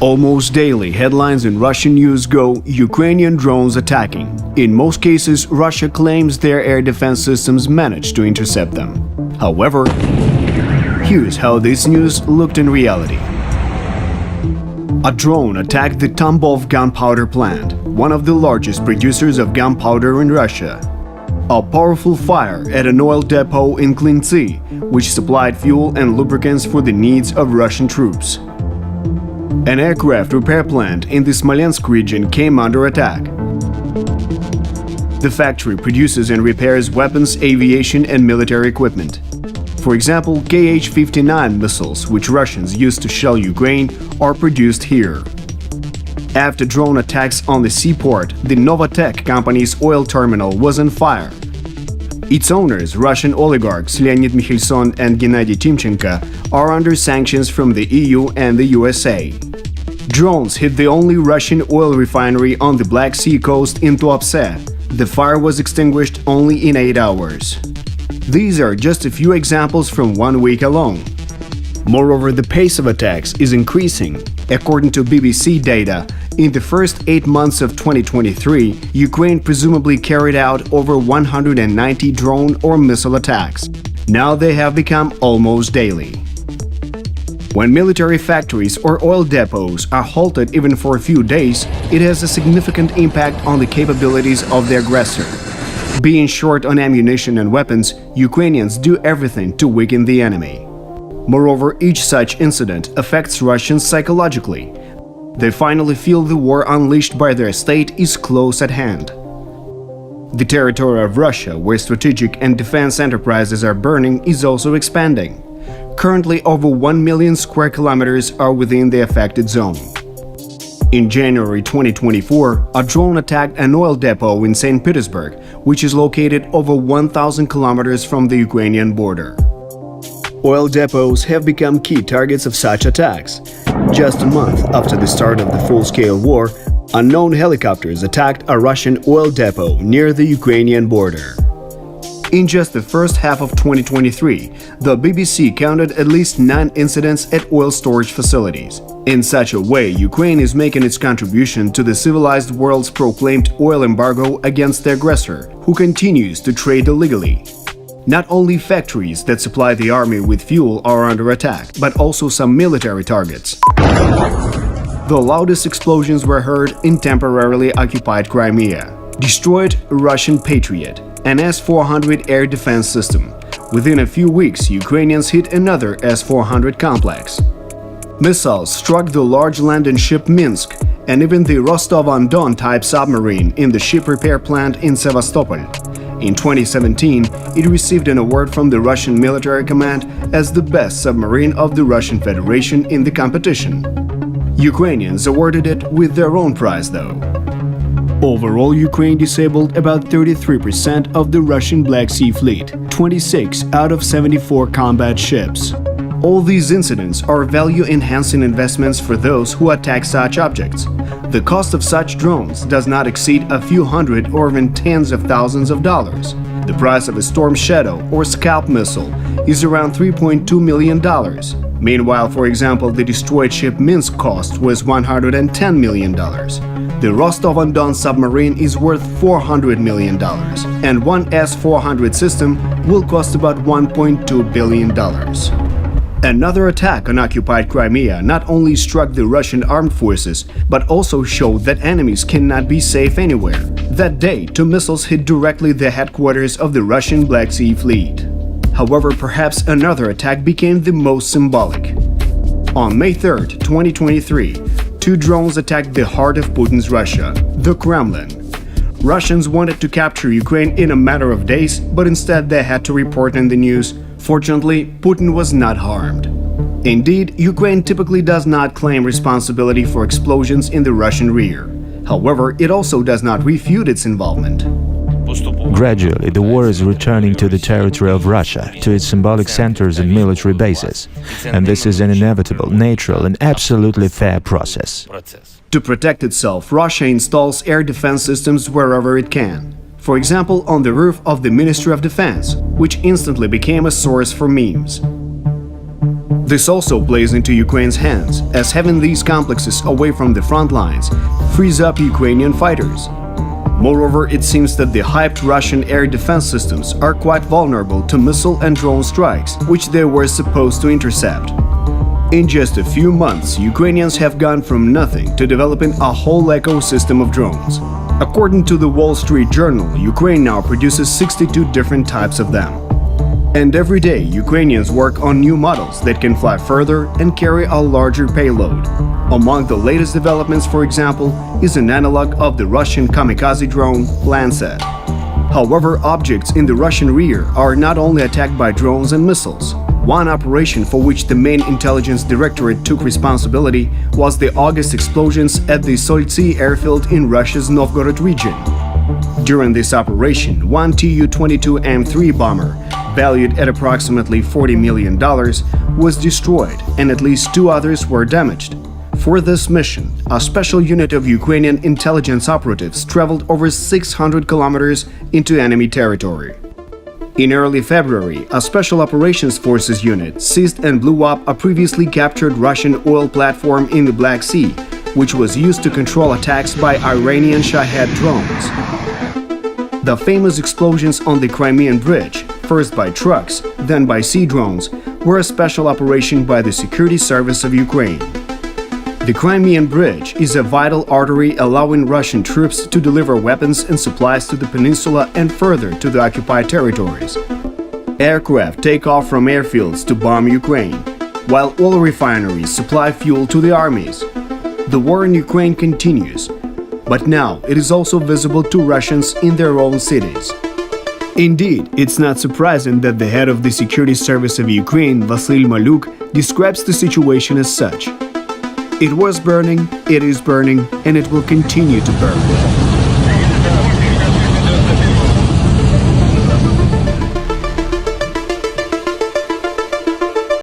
Almost daily, headlines in Russian news go, Ukrainian drones attacking. In most cases, Russia claims their air defense systems managed to intercept them. However, here's how this news looked in reality. A drone attacked the Tambov gunpowder plant, one of the largest producers of gunpowder in Russia. A powerful fire at an oil depot in Klintsy, which supplied fuel and lubricants for the needs of Russian troops. An aircraft repair plant in the Smolensk region came under attack. The factory produces and repairs weapons, aviation and military equipment. For example, Kh-59 missiles, which Russians use to shell Ukraine, are produced here. After drone attacks on the seaport, the Novatek company's oil terminal was on fire. Its owners, Russian oligarchs Leonid Mikhelson and Gennady Timchenko, are under sanctions from the EU and the USA. Drones hit the only Russian oil refinery on the Black Sea coast in Tuapse. The fire was extinguished only in 8 hours. These are just a few examples from 1 week alone. Moreover, the pace of attacks is increasing. According to BBC data, in the first 8 months of 2023, Ukraine presumably carried out over 190 drone or missile attacks. Now they have become almost daily. When military factories or oil depots are halted even for a few days, it has a significant impact on the capabilities of the aggressor. Being short on ammunition and weapons, Ukrainians do everything to weaken the enemy. Moreover, each such incident affects Russians psychologically. They finally feel the war unleashed by their state is close at hand. The territory of Russia, where strategic and defense enterprises are burning, is also expanding. Currently, over 1 million square kilometers are within the affected zone. In January 2024, a drone attacked an oil depot in St. Petersburg, which is located over 1,000 kilometers from the Ukrainian border. Oil depots have become key targets of such attacks. Just a month after the start of the full-scale war, unknown helicopters attacked a Russian oil depot near the Ukrainian border. In just the first half of 2023, the BBC counted at least 9 incidents at oil storage facilities. In such a way, Ukraine is making its contribution to the civilized world's proclaimed oil embargo against the aggressor, who continues to trade illegally. Not only factories that supply the army with fuel are under attack, but also some military targets. The loudest explosions were heard in temporarily occupied Crimea. Destroyed Russian Patriot, an S-400 air defense system. Within a few weeks, Ukrainians hit another S-400 complex. Missiles struck the large landing ship Minsk and even the Rostov-on-Don type submarine in the ship repair plant in Sevastopol. In 2017, it received an award from the Russian military command as the best submarine of the Russian Federation in the competition. Ukrainians awarded it with their own prize, though. Overall, Ukraine disabled about 33% of the Russian Black Sea Fleet, 26 out of 74 combat ships. All these incidents are value-enhancing investments for those who attack such objects. The cost of such drones does not exceed a few hundred or even tens of thousands of dollars. The price of a Storm Shadow or Scalp missile is around $3.2 million. Meanwhile, for example, the destroyed ship Minsk cost was $110 million. The Rostov-on-Don submarine is worth $400 million, and one S-400 system will cost about $1.2 billion. Another attack on occupied Crimea not only struck the Russian armed forces, but also showed that enemies cannot be safe anywhere. That day, 2 missiles hit directly the headquarters of the Russian Black Sea Fleet. However, perhaps another attack became the most symbolic. On May 3, 2023, 2 drones attacked the heart of Putin's Russia, the Kremlin. Russians wanted to capture Ukraine in a matter of days, but instead they had to report in the news. Fortunately, Putin was not harmed. Indeed, Ukraine typically does not claim responsibility for explosions in the Russian rear. However, it also does not refute its involvement. Gradually, the war is returning to the territory of Russia, to its symbolic centers and military bases. And this is an inevitable, natural and absolutely fair process. To protect itself, Russia installs air defense systems wherever it can. For example, on the roof of the Ministry of Defense, which instantly became a source for memes. This also plays into Ukraine's hands, as having these complexes away from the front lines frees up Ukrainian fighters. Moreover, it seems that the hyped Russian air defense systems are quite vulnerable to missile and drone strikes, which they were supposed to intercept. In just a few months, Ukrainians have gone from nothing to developing a whole ecosystem of drones. According to the Wall Street Journal, Ukraine now produces 62 different types of them. And every day, Ukrainians work on new models that can fly further and carry a larger payload. Among the latest developments, for example, is an analog of the Russian kamikaze drone Lancet. However, objects in the Russian rear are not only attacked by drones and missiles. One operation for which the main intelligence directorate took responsibility was the August explosions at the Soltsi airfield in Russia's Novgorod region. During this operation, one Tu-22M3 bomber, valued at approximately $40 million, was destroyed and at least 2 others were damaged. For this mission, a special unit of Ukrainian intelligence operatives traveled over 600 kilometers into enemy territory. In early February, a Special Operations Forces unit seized and blew up a previously captured Russian oil platform in the Black Sea, which was used to control attacks by Iranian Shahed drones. The famous explosions on the Crimean Bridge, first by trucks, then by sea drones, were a special operation by the Security Service of Ukraine. The Crimean Bridge is a vital artery allowing Russian troops to deliver weapons and supplies to the peninsula and further to the occupied territories. Aircraft take off from airfields to bomb Ukraine, while oil refineries supply fuel to the armies. The war in Ukraine continues, but now it is also visible to Russians in their own cities. Indeed, it's not surprising that the head of the Security Service of Ukraine, Vasyl Maluk, describes the situation as such. It was burning, it is burning, and it will continue to burn.